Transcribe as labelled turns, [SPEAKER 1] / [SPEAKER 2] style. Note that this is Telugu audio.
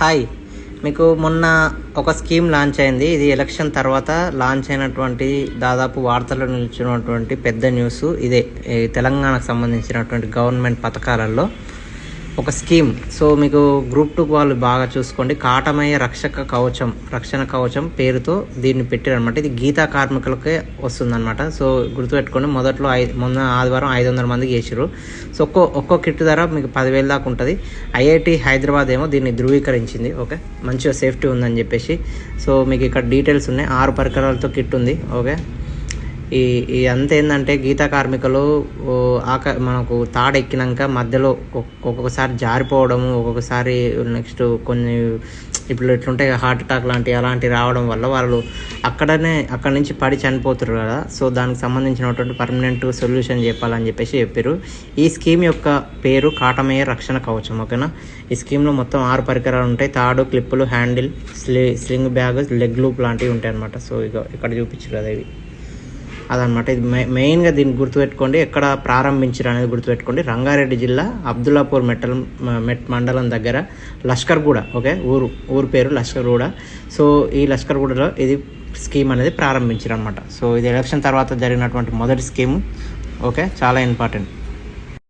[SPEAKER 1] హాయ్, మీకు మొన్న ఒక స్కీమ్ లాంచ్ అయింది. ఇది ఎలక్షన్ తర్వాత లాంచ్ అయినటువంటి దాదాపు వార్తల్లో నిలిచినటువంటి పెద్ద న్యూస్ ఇదే. తెలంగాణకు సంబంధించినటువంటి గవర్నమెంట్ పథకాలలో ఒక స్కీమ్. సో మీకు గ్రూప్ 2 వాళ్ళు బాగా చూసుకోండి. కాటమయ్య రక్షణ కవచం పేరుతో దీన్ని పెట్టారనమాట. ఇది గీతా కార్మికులకే వస్తుందన్నమాట. సో గుర్తుపెట్టుకోండి, మొదట్లో మొన్న ఆదివారం 500 మందికి చేసిర్రు. సో ఒక్కో కిట్ ధర మీకు 10,000 దాకా ఉంటుంది. ఐఐటి హైదరాబాద్ ఏమో దీన్ని ధృవీకరించింది. ఓకే, మంచిగా సేఫ్టీ ఉందని చెప్పేసి. సో మీకు ఇక్కడ డీటెయిల్స్ ఉన్నాయి. 6 పరికరాలతో కిట్ ఉంది. ఓకే, ఈ అంత ఏంటంటే గీతా కార్మికులు మనకు తాడెక్కినాక మధ్యలో ఒక్కొక్కసారి జారిపోవడము, ఒక్కొక్కసారి నెక్స్ట్ కొన్ని ఇప్పుడు ఎట్లుంటే హార్ట్ అటాక్ అలాంటివి రావడం వల్ల వాళ్ళు అక్కడి నుంచి పడి చనిపోతారు కదా. సో దానికి సంబంధించినటువంటి పర్మనెంట్ సొల్యూషన్ చెప్పాలని చెప్పారు. ఈ స్కీమ్ యొక్క పేరు కాటమయ్య రక్షణ కవచం. ఓకేనా, ఈ స్కీమ్లో మొత్తం 6 పరికరాలు ఉంటాయి. తాడు, క్లిప్పులు, handle, sling bag, leg loop లాంటివి ఉంటాయి అన్నమాట. సో ఇక్కడ చూపించారు కదా, ఇవి అదనమాట. ఇది మెయిన్గా దీన్ని గుర్తుపెట్టుకోండి. ఎక్కడ ప్రారంభించారు అనేది గుర్తుపెట్టుకోండి. రంగారెడ్డి జిల్లా అబ్దుల్లాపూర్ మండలం దగ్గర లష్కర్గూడ. ఓకే, ఊరు పేరు లష్కర్గూడ. సో ఈ లష్కర్గూడలో ఇది స్కీమ్ అనేది ప్రారంభించారు అనమాట. సో ఇది ఎలక్షన్ తర్వాత జరిగినటువంటి మొదటి స్కీము. ఓకే, చాలా ఇంపార్టెంట్.